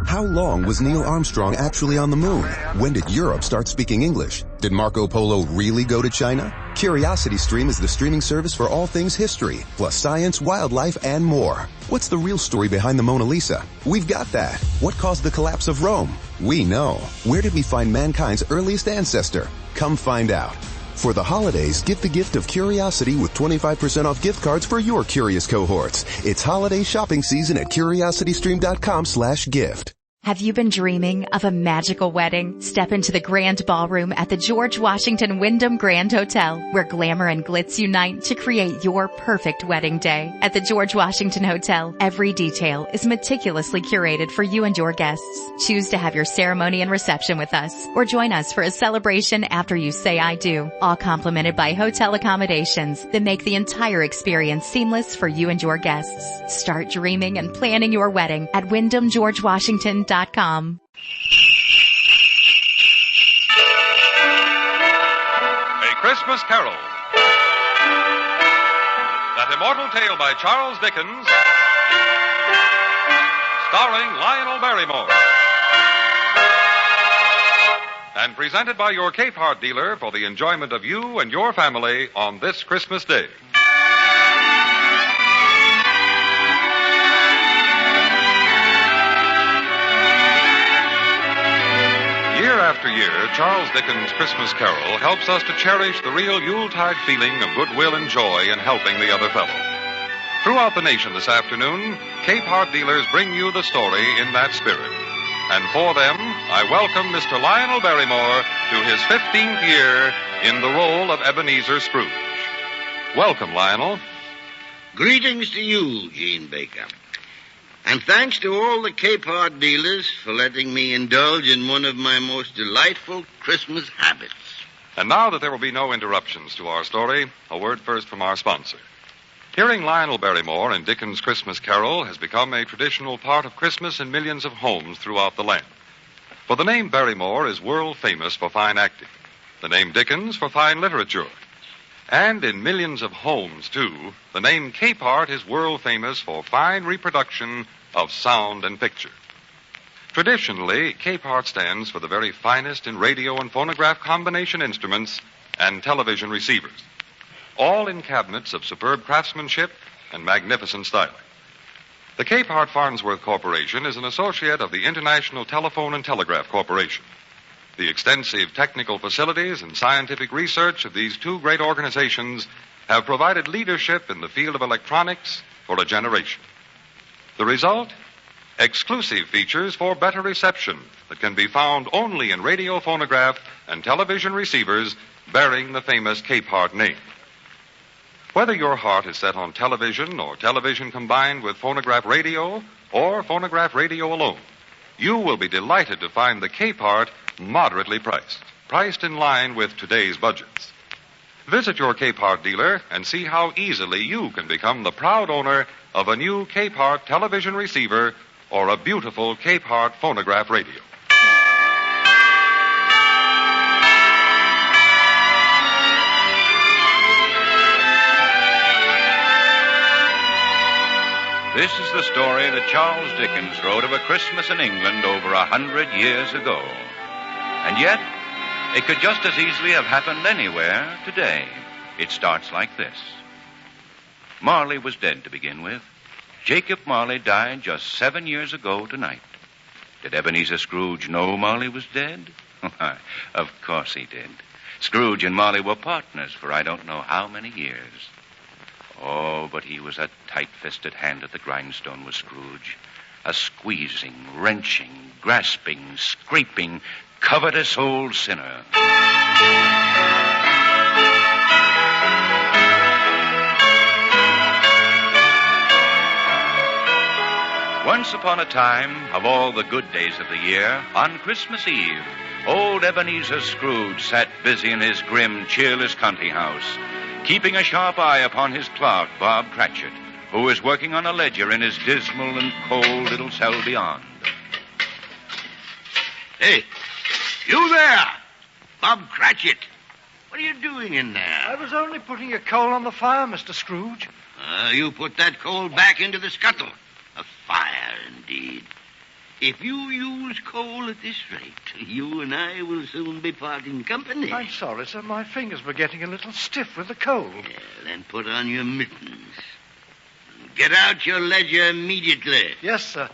How long was Neil Armstrong actually on the moon? When did Europe start speaking English? Did Marco Polo really go to China? CuriosityStream is the streaming service for all things history, plus science, wildlife, and more. What's the real story behind the Mona Lisa? We've got that. What caused the collapse of Rome? We know. Where did we find mankind's earliest ancestor? Come find out. For the holidays, get the gift of curiosity with 25% off gift cards for your curious cohorts. It's holiday shopping season at curiositystream.com/gift. Have you been dreaming of a magical wedding? Step into the grand ballroom at the George Washington Wyndham Grand Hotel, where glamour and glitz unite to create your perfect wedding day. At the George Washington Hotel, every detail is meticulously curated for you and your guests. Choose to have your ceremony and reception with us, or join us for a celebration after you say I do. All complimented by hotel accommodations that make the entire experience seamless for you and your guests. Start dreaming and planning your wedding at WyndhamGeorgeWashington.com. A Christmas Carol. That immortal tale by Charles Dickens, starring Lionel Barrymore, and presented by your Cape Heart dealer for the enjoyment of you and your family on this Christmas Day. Year after year, Charles Dickens' Christmas Carol helps us to cherish the real Yuletide feeling of goodwill and joy in helping the other fellow. Throughout the nation this afternoon, Cape Heart dealers bring you the story in that spirit. And for them, I welcome Mr. Lionel Barrymore to his 15th year in the role of Ebenezer Scrooge. Welcome, Lionel. Greetings to you, Gene Baker. And thanks to all the Cape Heart dealers for letting me indulge in one of my most delightful Christmas habits. And now that there will be no interruptions to our story, a word first from our sponsor. Hearing Lionel Barrymore in Dickens' Christmas Carol has become a traditional part of Christmas in millions of homes throughout the land. For the name Barrymore is world famous for fine acting, the name Dickens for fine literature. And in millions of homes, too, the name Cape Heart is world famous for fine reproduction of sound and picture. Traditionally, Cape Heart stands for the very finest in radio and phonograph combination instruments and television receivers, all in cabinets of superb craftsmanship and magnificent styling. The Cape Heart Farnsworth Corporation is an associate of the International Telephone and Telegraph Corporation. The extensive technical facilities and scientific research of these two great organizations have provided leadership in the field of electronics for a generation. The result? Exclusive features for better reception that can be found only in radio, phonograph, and television receivers bearing the famous Cape Heart name. Whether your heart is set on television or television combined with phonograph radio or phonograph radio alone, you will be delighted to find the Cape Heart moderately priced in line with today's budgets. Visit your Cape Heart dealer and see how easily you can become the proud owner of a new Cape Heart television receiver or a beautiful Cape Heart phonograph radio. This is the story that Charles Dickens wrote of a Christmas in England over 100 years ago. And yet, it could just as easily have happened anywhere today. It starts like this. Marley was dead to begin with. Jacob Marley died just 7 years ago tonight. Did Ebenezer Scrooge know Marley was dead? Of course he did. Scrooge and Marley were partners for I don't know how many years. Oh, but he was a tight-fisted hand at the grindstone, was Scrooge. A squeezing, wrenching, grasping, scraping, covetous old sinner. Once upon a time, of all the good days of the year, on Christmas Eve, old Ebenezer Scrooge sat busy in his grim, cheerless country house, keeping a sharp eye upon his clerk, Bob Cratchit, who was working on a ledger in his dismal and cold little cell beyond. Hey, you there, Bob Cratchit. What are you doing in there? I was only putting a coal on the fire, Mr. Scrooge. You put that coal back into the scuttle. A fire, indeed. if you use coal at this rate, you and I will soon be parting company. I'm sorry, sir. My fingers were getting a little stiff with the cold. Yeah, then put on your mittens. Get out your ledger immediately. Yes, sir.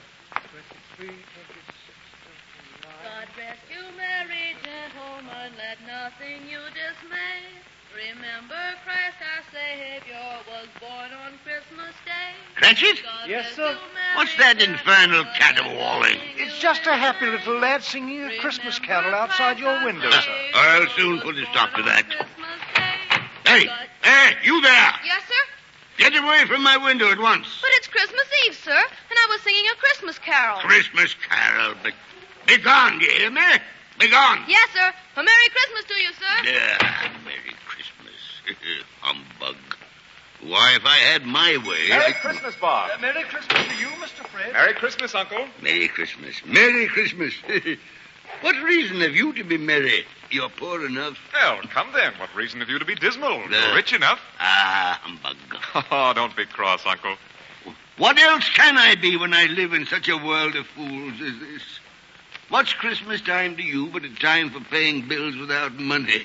23, 26, 29. God rest you, merry gentlemen, let nothing you dismay. Remember Christ our Savior was born on Christmas Day. Cratchit? God Yes, rest sir. you, merry What's that infernal gentlemen, caterwauling? let nothing It's you just a happy dismay. little lad singing a Christmas Remember carol outside your Christ window, our sir. Savior I'll soon was put a born stop to on that. Christmas Day. Hey, you there! Yes, sir? Get away from my window at once. But it's Christmas Eve, sir, and I was singing a Christmas carol. Christmas carol. Be gone, do you hear me? Be gone. Yes, sir. A Merry Christmas to you, sir. Yeah, Merry Christmas. Humbug. Why, if I had my way... Merry Christmas, Bob. Merry Christmas to you, Mr. Fred. Merry Christmas, Uncle. Merry Christmas. Merry Christmas. What reason have you to be merry? You're poor enough. Well, come then. What reason have you to be dismal? You're rich enough. Ah, humbug. Oh, don't be cross, Uncle. What else can I be when I live in such a world of fools as this? What's Christmas time to you but a time for paying bills without money?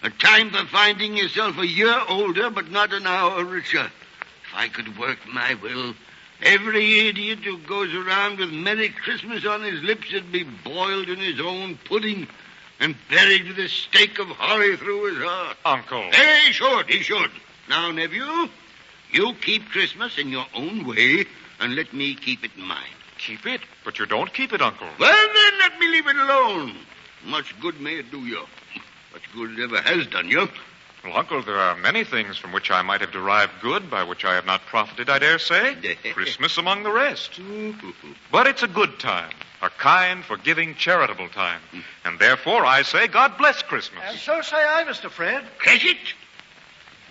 A time for finding yourself a year older but not an hour richer. If I could work my will, every idiot who goes around with Merry Christmas on his lips would be boiled in his own pudding and buried with a stake of holly through his heart. Uncle. He should. Now, nephew, you keep Christmas in your own way and let me keep it in mine. Keep it, but you don't keep it, Uncle. Well, then, let me leave it alone. Much good may it do you. Much good it ever has done you. Well, Uncle, there are many things from which I might have derived good, by which I have not profited, I dare say. Christmas among the rest. But it's a good time, a kind, forgiving, charitable time. And therefore, I say, God bless Christmas. And so say I, Mr. Fred. Cratchit,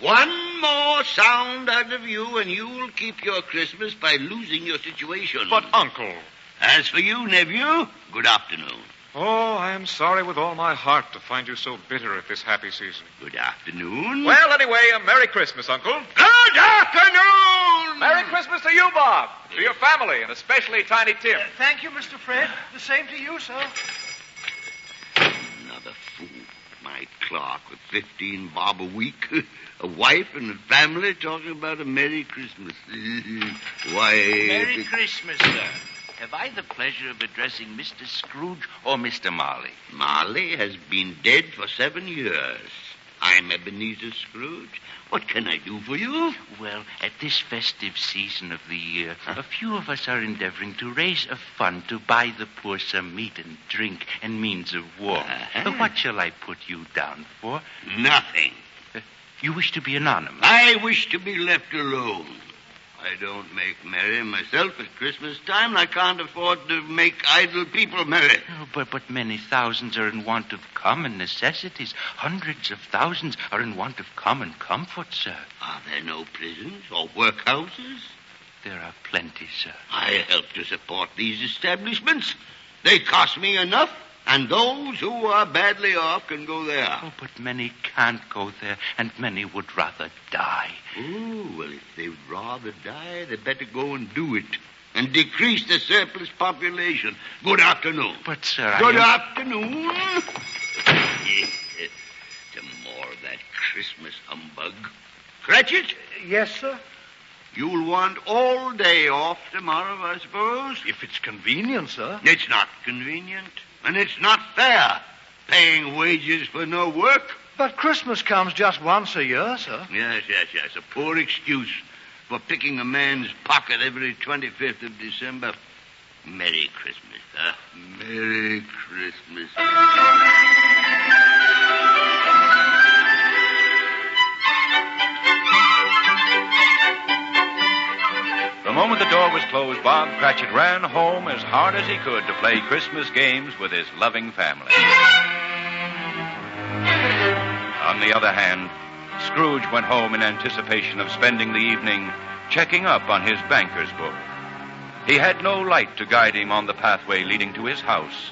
one more sound out of you, and you'll keep your Christmas by losing your situation. But, Uncle... As for you, nephew, good afternoon. Oh, I am sorry with all my heart to find you so bitter at this happy season. Good afternoon. Well, anyway, a Merry Christmas, Uncle. Good afternoon! Merry Christmas to you, Bob, to your family, and especially Tiny Tim. Thank you, Mr. Fred. The same to you, sir. Another fool. My clerk with 15 bob a week. A wife and a family talking about a Merry Christmas. Why... Merry Christmas, sir. Have I the pleasure of addressing Mr. Scrooge or Mr. Marley? Marley has been dead for 7 years. I'm Ebenezer Scrooge. What can I do for you? Well, at this festive season of the year, a few of us are endeavoring to raise a fund to buy the poor some meat and drink and means of warmth. What shall I put you down for? Nothing. You wish to be anonymous? I wish to be left alone. I don't make merry myself at Christmas time, and I can't afford to make idle people merry. Oh, but many thousands are in want of common necessities. Hundreds of thousands are in want of common comfort, sir. Are there no prisons or workhouses? There are plenty, sir. I help to support these establishments. They cost me enough, and those who are badly off can go there. Oh, but many can't go there, and many would rather die. Oh, well, if they'd rather die, they better go and do it. And decrease the surplus population. Good afternoon. But, sir, Good afternoon. Some more of that Christmas humbug. Cratchit, Yes, sir. you'll want all day off tomorrow, I suppose? If it's convenient, sir. It's not convenient, and it's not fair, paying wages for no work. But Christmas comes just once a year, sir. Yes. A poor excuse for picking a man's pocket every 25th of December. Merry Christmas, sir. Merry Christmas. The moment the door was closed, Bob Cratchit ran home as hard as he could to play Christmas games with his loving family. On the other hand, Scrooge went home in anticipation of spending the evening checking up on his banker's book. He had no light to guide him on the pathway leading to his house,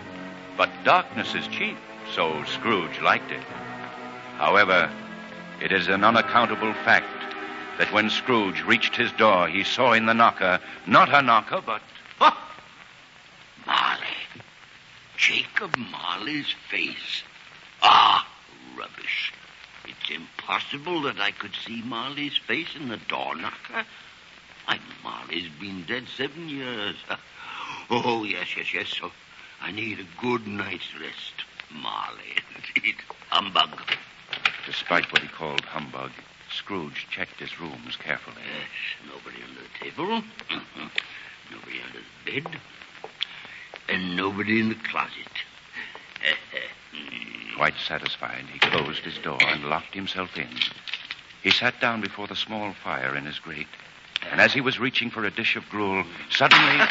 but darkness is cheap, so Scrooge liked it. However, it is an unaccountable fact that when Scrooge reached his door, he saw in the knocker not a knocker, but... Ma! Jacob Marley's face. Ah, rubbish. It's impossible that I could see Marley's face in the door knocker. Why, Marley's been dead 7 years. Oh, yes. So I need a good night's rest. Marley. Humbug. Despite what he called humbug, Scrooge checked his rooms carefully. Yes, nobody under the table. Nobody under the bed. And nobody in the closet. Quite satisfied, he closed his door and locked himself in. He sat down before the small fire in his grate, and as he was reaching for a dish of gruel, suddenly...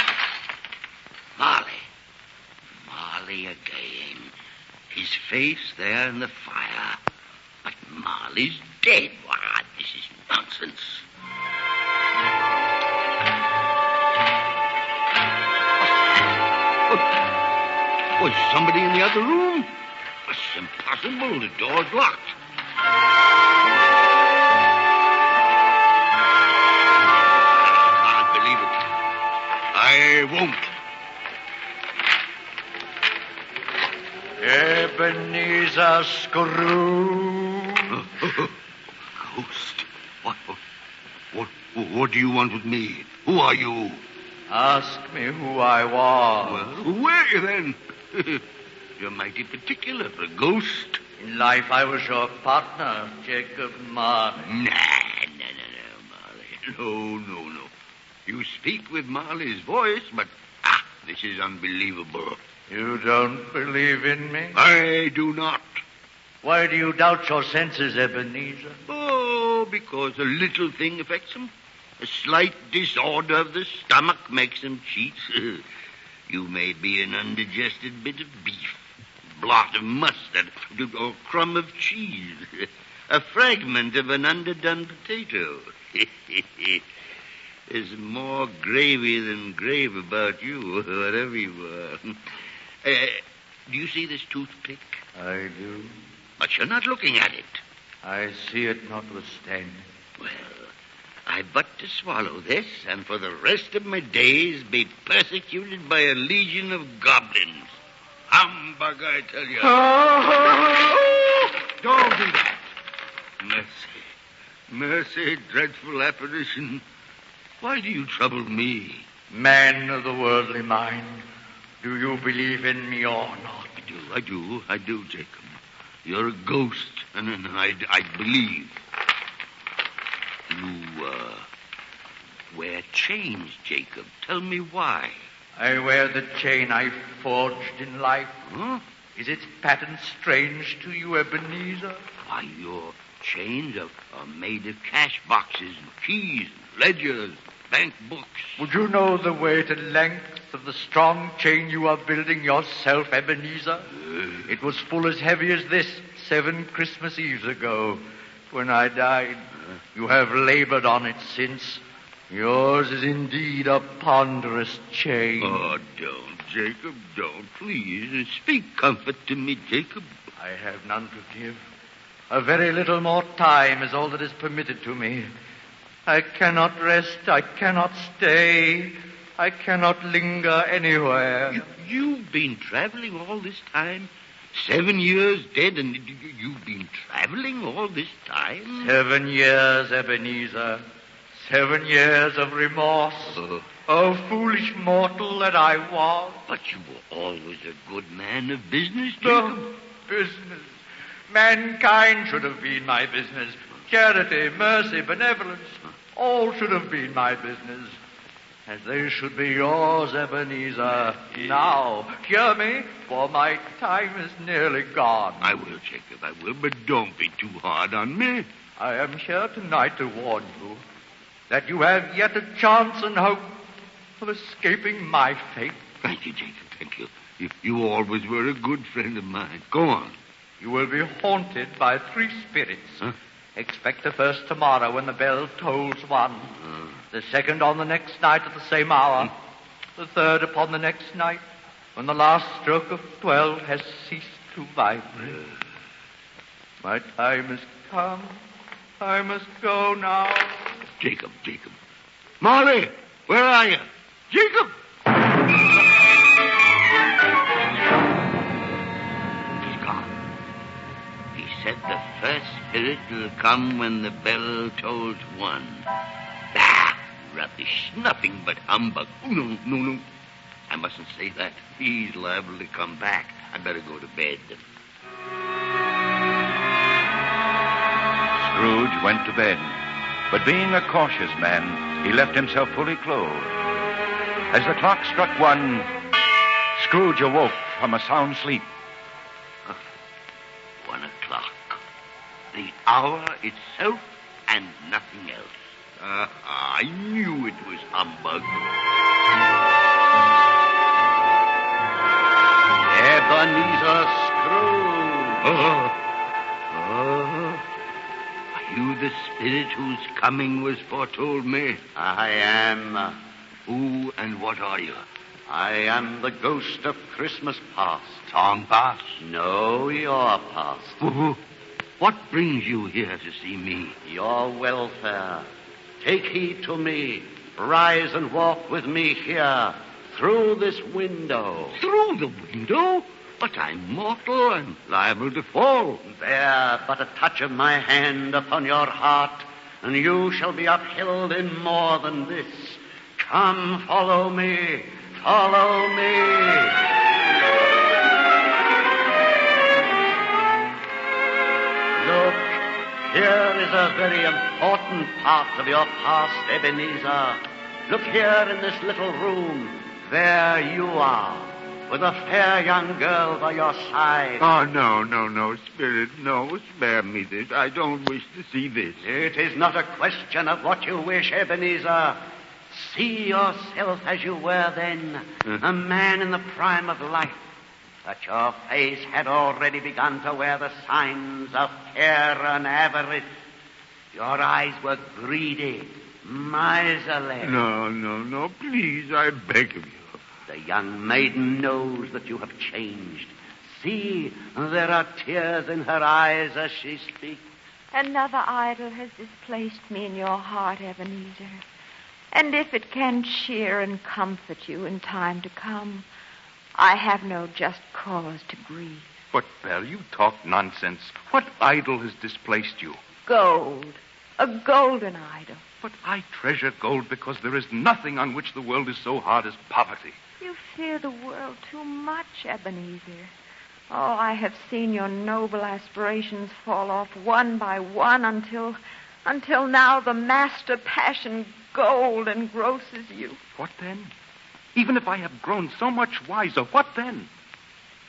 Marley again. His face there in the fire. But Marley's dead. Why, this is nonsense. Was somebody in the other room? It's impossible. The door's locked. I can't believe it. I won't. Ebenezer Scrooge. Ghost. What do you want with me? Who are you? Ask me who I was. Well, who were you then? You're mighty particular for a ghost. In life, I was your partner, Jacob Marley. Nah, Marley. No. You speak with Marley's voice, but, this is unbelievable. You don't believe in me? I do not. Why do you doubt your senses, Ebenezer? Oh, because a little thing affects them. A slight disorder of the stomach makes them cheat. You may be an undigested bit of beef, blot of mustard, or crumb of cheese, a fragment of an underdone potato. There's more gravy than grave about you, whatever you are. Do you see this toothpick? I do. But you're not looking at it. I see it notwithstanding. Well, I but to swallow this, and for the rest of my days be persecuted by a legion of goblins. Humbug, I tell you. Don't do that. Mercy, dreadful apparition. Why do you trouble me? Man of the worldly mind, do you believe in me or not? I do, Jacob. You're a ghost, and I believe. You, wear chains, Jacob. Tell me why. I wear the chain I forged in life. Huh? Is its pattern strange to you, Ebenezer? Why, your chains are made of cash boxes and keys and ledgers, bank books. Would you know the weight and length of the strong chain you are building yourself, Ebenezer? It was full as heavy as this 7 Christmas Eves ago when I died. You have labored on it since. Yours is indeed a ponderous chain. Oh, don't, Jacob, don't. Please, speak comfort to me, Jacob. I have none to give. A very little more time is all that is permitted to me. I cannot rest. I cannot stay. I cannot linger anywhere. You've been traveling all this time? 7 years dead, and you've been traveling all this time? 7 years, Ebenezer. 7 years of remorse. Oh, foolish mortal that I was. But you were always a good man of business, Jacob. No, business. Mankind should have been my business. Charity, mercy, benevolence, all should have been my business. As they should be yours, Ebenezer. Now, hear me, for my time is nearly gone. I will, Jacob, I will, but don't be too hard on me. I am here tonight to warn you that you have yet a chance and hope of escaping my fate. Thank you, Jacob, thank you. You always were a good friend of mine. Go on. You will be haunted by 3 spirits. Huh? Expect the first tomorrow when the bell tolls 1. The second on the next night at the same hour. The third upon the next night when the last stroke of 12 has ceased to vibrate. My time has come. I must go now. Jacob. Molly, where are you? Jacob! spirit will come when the bell tolls 1. Ah, rubbish. Nothing but humbug. Oh, no. I mustn't say that. He's liable to come back. I better go to bed. Scrooge went to bed, but being a cautious man, he left himself fully clothed. As the clock struck 1, Scrooge awoke from a sound sleep. 1 o'clock. The hour itself and nothing else. I knew it was humbug. Ebenezer Scrooge. Are you the spirit whose coming was foretold me? I am. Who and what are you? I am the ghost of Christmas past. Long past? No, your past. What brings you here to see me? Your welfare. Take heed to me. Rise and walk with me here, through this window. Through the window? But I'm mortal and liable to fall. There, but a touch of my hand upon your heart, and you shall be upheld in more than this. Come, follow me. Follow me. Look, here is a very important part of your past, Ebenezer. Look here in this little room. There you are, with a fair young girl by your side. Oh, no, Spirit, no. Spare me this. I don't wish to see this. It is not a question of what you wish, Ebenezer. See yourself as you were then, a man in the prime of life. But your face had already begun to wear the signs of care and avarice. Your eyes were greedy, miserly. No, please, I beg of you. The young maiden knows that you have changed. See, there are tears in her eyes as she speaks. Another idol has displaced me in your heart, Ebenezer. And if it can cheer and comfort you in time to come, I have no just cause to grieve. But, Belle, you talk nonsense. What idol has displaced you? Gold. A golden idol. But I treasure gold because there is nothing on which the world is so hard as poverty. You fear the world too much, Ebenezer. Oh, I have seen your noble aspirations fall off one by one until now the master passion gold engrosses you. What then? Even if I have grown so much wiser, what then?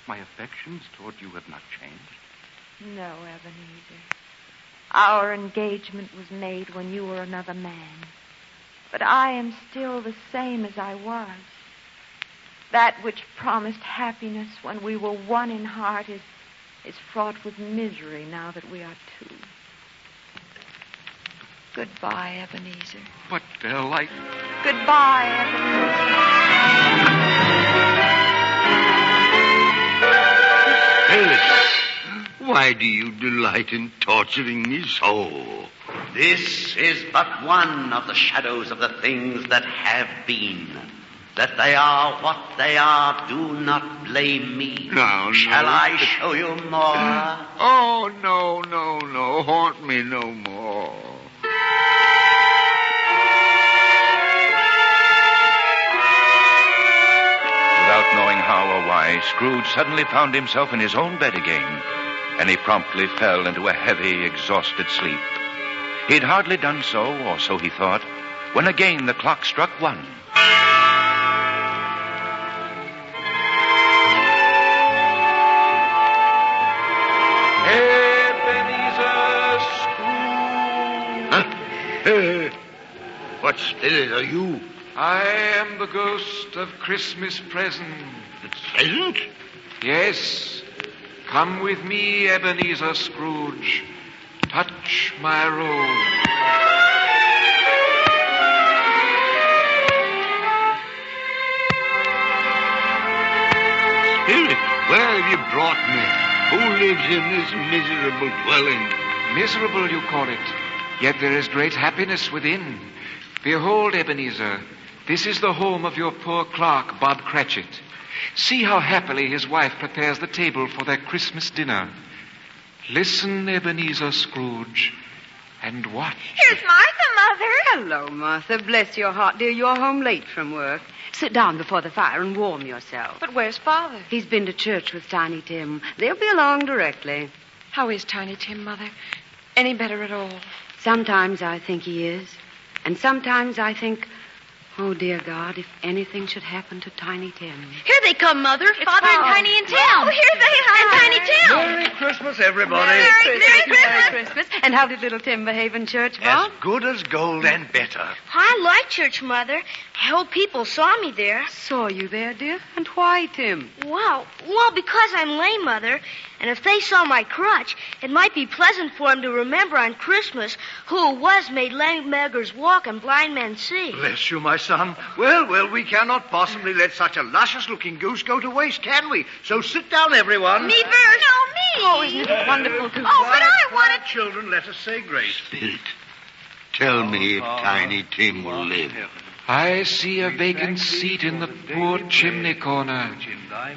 My affections toward you have not changed. No, Ebenezer. Our engagement was made when you were another man. But I am still the same as I was. That which promised happiness when we were one in heart is fraught with misery now that we are two. Goodbye, Ebenezer. But, Belle, Goodbye, Alice, why do you delight in torturing me so? This is but one of the shadows of the things that have been. That they are what they are, do not blame me. No. Shall I show you more? Oh, no. Haunt me no more. Without knowing how or why, Scrooge suddenly found himself in his own bed again, and he promptly fell into a heavy, exhausted sleep. He'd hardly done so, or so he thought, when again the clock struck 1. What spirit are you? I am the ghost of Christmas present. Present? Yes. Come with me, Ebenezer Scrooge. Touch my robe. Spirit, where have you brought me? Who lives in this miserable dwelling? Miserable, you call it. Yet there is great happiness within. Behold, Ebenezer, this is the home of your poor clerk, Bob Cratchit. See how happily his wife prepares the table for their Christmas dinner. Listen, Ebenezer Scrooge, and watch. Here's Martha, Mother. Hello, Martha. Bless your heart, dear. You're home late from work. Sit down before the fire and warm yourself. But where's Father? He's been to church with Tiny Tim. They'll be along directly. How is Tiny Tim, Mother? Any better at all? Sometimes I think he is. And sometimes I think, oh, dear God, if anything should happen to Tiny Tim. Here they come, Mother. Father and Tiny and Tim. Oh, here they are. And Tiny Tim. Merry Christmas, everybody. Merry Christmas. And how did little Tim behave in church, Bob? As good as gold and better. I like church, Mother. I hope people saw me there. Saw you there, dear? And why, Tim? Well, because I'm lame, Mother. And if they saw my crutch, it might be pleasant for them to remember on Christmas who it was made lame beggars walk and blind men see. Bless you, my son. Well, we cannot possibly let such a luscious-looking goose go to waste, can we? So sit down, everyone. Me first. No, me. Oh, isn't it wonderful to... Oh, but I want to... Children, let us say grace. Spirit, tell me if Tiny Tim will live. I see a vacant seat in the poor chimney corner,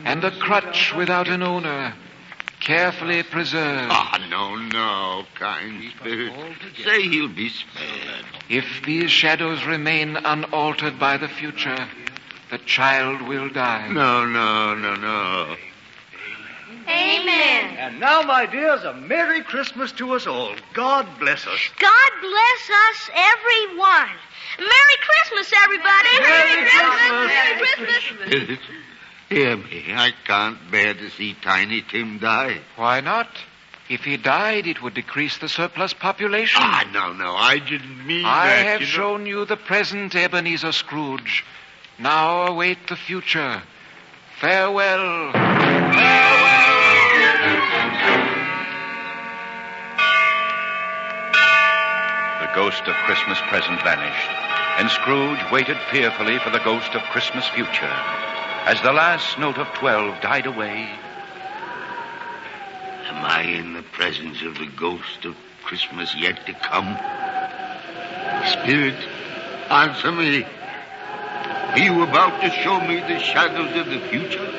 and a crutch without an owner, carefully preserved. No, kind Spirit. Say he'll be spared. If these shadows remain unaltered by the future, the child will die. No. Amen. And now, my dears, a Merry Christmas to us all. God bless us. God bless us, everyone. Merry Christmas, everybody. Merry Christmas. Spirit, hear me. I can't bear to see Tiny Tim die. Why not? If he died, it would decrease the surplus population. No, I didn't mean I that. have shown you the present, Ebenezer Scrooge. Now await the future. Farewell. The ghost of Christmas present vanished, and Scrooge waited fearfully for the ghost of Christmas future. As the last note of 12 died away... Am I in the presence of the ghost of Christmas yet to come? Spirit, answer me. Are you about to show me the shadows of the future?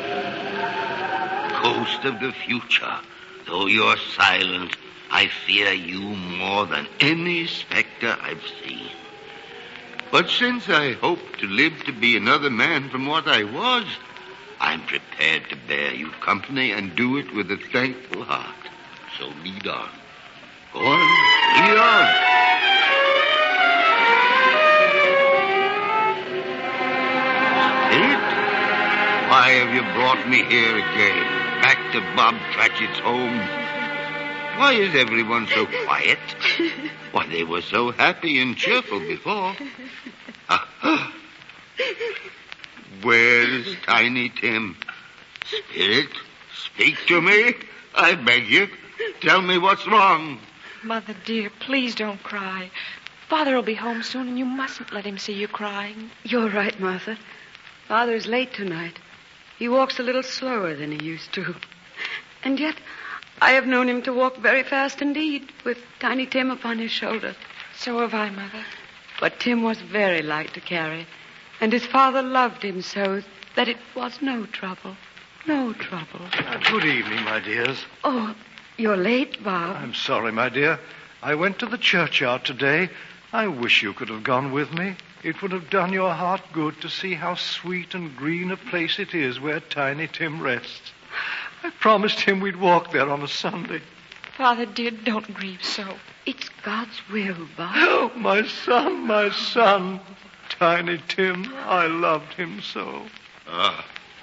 Ghost of the future, though you're silent, I fear you more than any specter I've seen. But since I hope to live to be another man from what I was, I'm prepared to bear you company and do it with a thankful heart. So lead on. Go on, lead on. Spirit, why have you brought me here again, back to Bob Cratchit's home? Why is everyone so quiet? Why, they were so happy and cheerful before. Where is Tiny Tim? Spirit, speak to me. I beg you. Tell me what's wrong. Mother, dear, please don't cry. Father will be home soon, and you mustn't let him see you crying. You're right, Martha. Father's late tonight. He walks a little slower than he used to. And yet, I have known him to walk very fast indeed, with Tiny Tim upon his shoulder. So have I, Mother. But Tim was very light to carry, and his father loved him so that it was no trouble. No trouble. Good evening, my dears. Oh, you're late, Bob. I'm sorry, my dear. I went to the churchyard today. I wish you could have gone with me. It would have done your heart good to see how sweet and green a place it is where Tiny Tim rests. I promised him we'd walk there on a Sunday. Father, dear, don't grieve so. It's God's will, Bob. Oh, my son. Tiny Tim, I loved him so.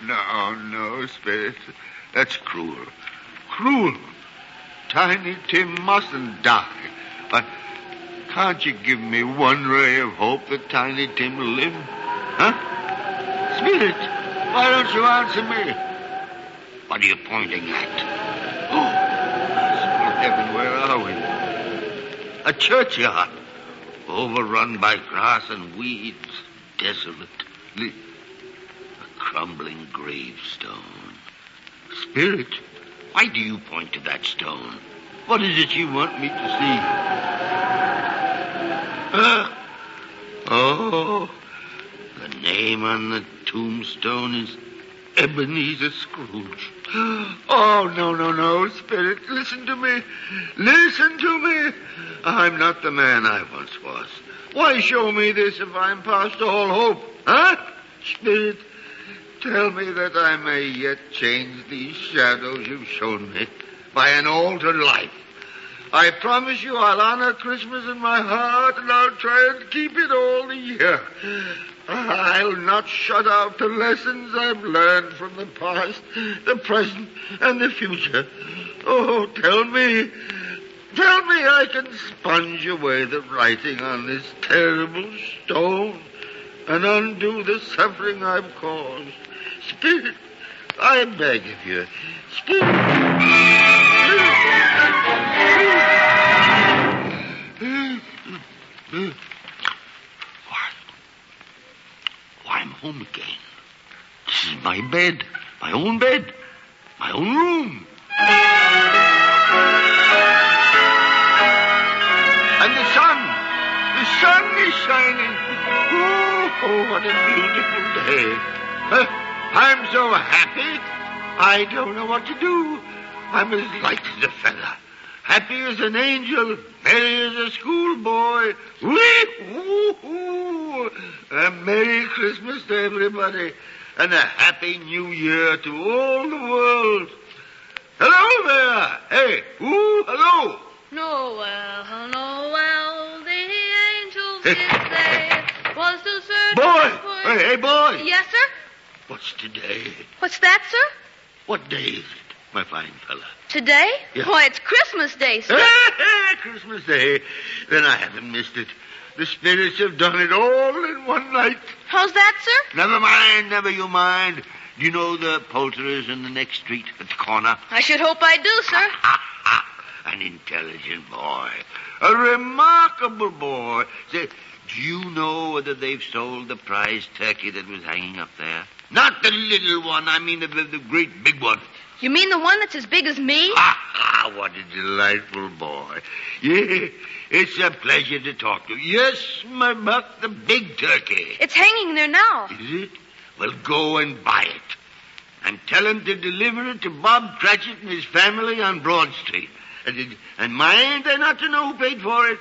No, Spirit. That's cruel. Cruel. Tiny Tim mustn't die. But can't you give me one ray of hope that Tiny Tim will live? Huh? Spirit, why don't you answer me? What are you pointing at? Oh, merciful heaven, where are we? A churchyard, overrun by grass and weeds, desolate. A crumbling gravestone. Spirit, why do you point to that stone? What is it you want me to see? Oh, the name on the tombstone is Ebenezer Scrooge. Oh, no, Spirit. Listen to me. Listen to me. I'm not the man I once was. Why show me this if I'm past all hope? Huh? Spirit, tell me that I may yet change these shadows you've shown me by an altered life. I promise you I'll honor Christmas in my heart, and I'll try and keep it all the year. I'll not shut out the lessons I've learned from the past, the present, and the future. Oh, tell me I can sponge away the writing on this terrible stone and undo the suffering I've caused. Spirit, I beg of you. Why, I'm home again. This is my bed, my own room. And the sun is shining. Oh, what a beautiful day. I'm so happy, I don't know what to do. I'm as light as a feather, happy as an angel, merry as a schoolboy. Woo-hoo! A Merry Christmas to everybody, and a Happy New Year to all the world. Hello there! Hey, hello! Noel, the angels did say was to serve... Boy! Hey, boy! Yes, sir? What's today? What's that, sir? What day is it, my fine fella? Today? Yeah. Why, it's Christmas Day, sir. Christmas Day. Then I haven't missed it. The spirits have done it all in one night. How's that, sir? Never you mind. Do you know the poulterers in the next street at the corner? I should hope I do, sir. An intelligent boy. A remarkable boy. Say, do you know whether they've sold the prize turkey that was hanging up there? Not the little one. I mean the great big one. You mean the one that's as big as me? What a delightful boy. Yeah, it's a pleasure to talk to you. Yes, my buck, the big turkey. It's hanging there now. Is it? Well, go and buy it. And tell him to deliver it to Bob Cratchit and his family on Broad Street. And mind, they're not to know who paid for it.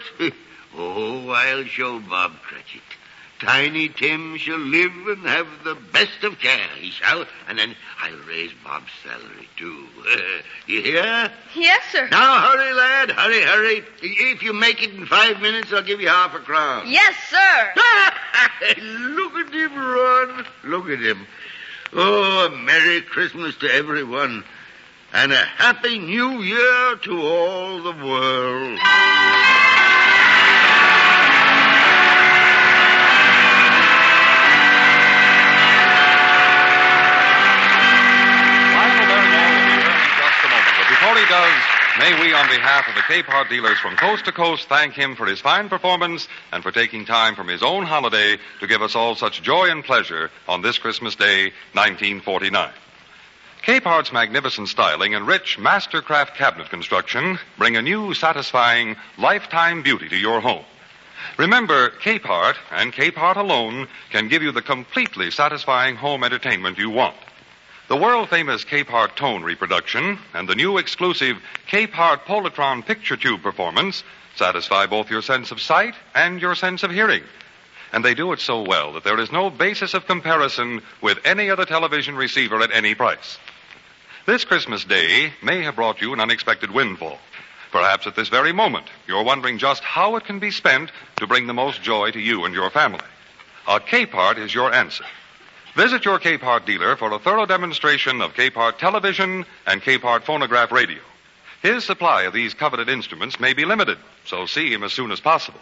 Oh, I'll show Bob Cratchit. Tiny Tim shall live and have the best of care, he shall. And then I'll raise Bob's salary, too. You hear? Yes, sir. Now, hurry, lad. Hurry. If you make it in 5 minutes, I'll give you half a crown. Yes, sir. Look at him run. Look at him. Oh, a Merry Christmas to everyone. And a Happy New Year to all the world. Before he does, may we, on behalf of the Capehart dealers from coast to coast, thank him for his fine performance and for taking time from his own holiday to give us all such joy and pleasure on this Christmas Day, 1949. Capehart's magnificent styling and rich mastercraft cabinet construction bring a new, satisfying, lifetime beauty to your home. Remember, Capehart and Capehart alone can give you the completely satisfying home entertainment you want. The world-famous Capehart tone reproduction and the new exclusive Capehart Polatron picture tube performance satisfy both your sense of sight and your sense of hearing. And they do it so well that there is no basis of comparison with any other television receiver at any price. This Christmas Day may have brought you an unexpected windfall. Perhaps at this very moment, you're wondering just how it can be spent to bring the most joy to you and your family. A Capehart is your answer. Visit your Capehart dealer for a thorough demonstration of Capehart television and Capehart phonograph radio. His supply of these coveted instruments may be limited, so see him as soon as possible.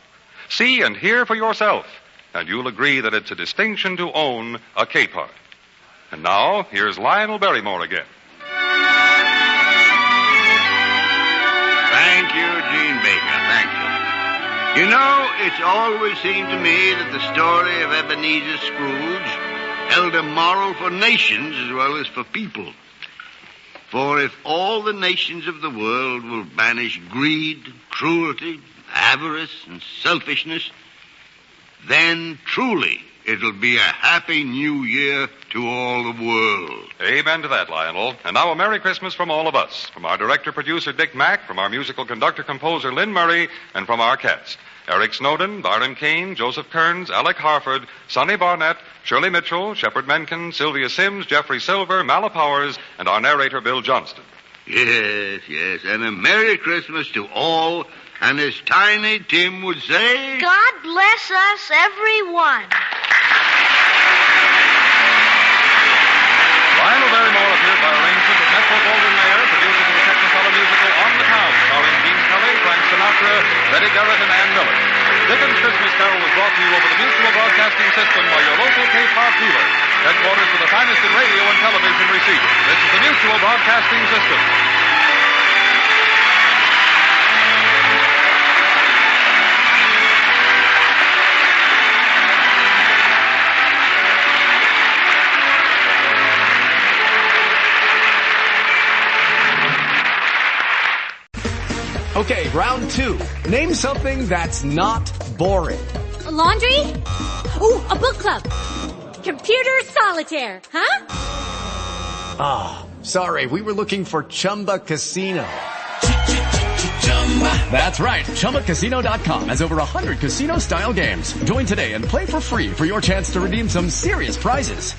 See and hear for yourself, and you'll agree that it's a distinction to own a Capehart. And now, here's Lionel Barrymore again. Thank you, Gene Baker, thank you. You know, it's always seemed to me that the story of Ebenezer Scrooge held a moral for nations as well as for people. For if all the nations of the world will banish greed, cruelty, avarice, and selfishness, then truly it'll be a happy new year to all the world. Amen to that, Lionel. And now a Merry Christmas from all of us. From our director-producer, Dick Mack, from our musical conductor-composer, Lynn Murray, and from our cast. Eric Snowden, Byron Kane, Joseph Kearns, Alec Harford, Sonny Barnett, Shirley Mitchell, Shepard Menken, Sylvia Sims, Jeffrey Silver, Mala Powers, and our narrator, Bill Johnston. Yes, yes, and a Merry Christmas to all, and as Tiny Tim would say... God bless us, everyone. Lionel Barrymore appeared by arrangement of Metro Goldwyn Mayer, producer of the Technicolor musical On the Town, starring Gene Kelly, Frank Sinatra, Betty Garrett, and Ann Miller. Dickens' Christmas Carol was brought to you over the Mutual Broadcasting System by your local Cape Park dealer, headquarters for the finest in radio and television receivers. This is the Mutual Broadcasting System. Okay, round two. Name something that's not boring. A laundry? Ooh, a book club. Computer solitaire, huh? Ah, sorry, we were looking for Chumba Casino. That's right, ChumbaCasino.com has over 100 casino-style games. Join today and play for free for your chance to redeem some serious prizes.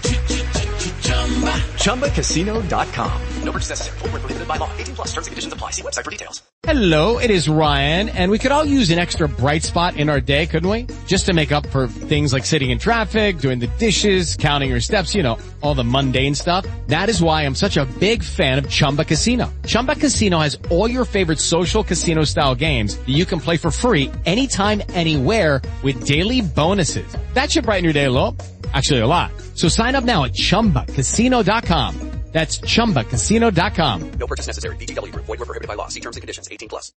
ChumbaCasino.com. No purchase necessary. Void where prohibited by law. 18+ terms and conditions apply. See website for details. Hello, it is Ryan, and we could all use an extra bright spot in our day, couldn't we? Just to make up for things like sitting in traffic, doing the dishes, counting your steps, you know, all the mundane stuff. That is why I'm such a big fan of Chumba Casino. Chumba Casino has all your favorite social casino-style games that you can play for free anytime, anywhere with daily bonuses. That should brighten your day a little. Actually, a lot. So sign up now at ChumbaCasino.com. That's ChumbaCasino.com. No purchase necessary. VGW Group. Void where prohibited by law. See terms and conditions. 18+.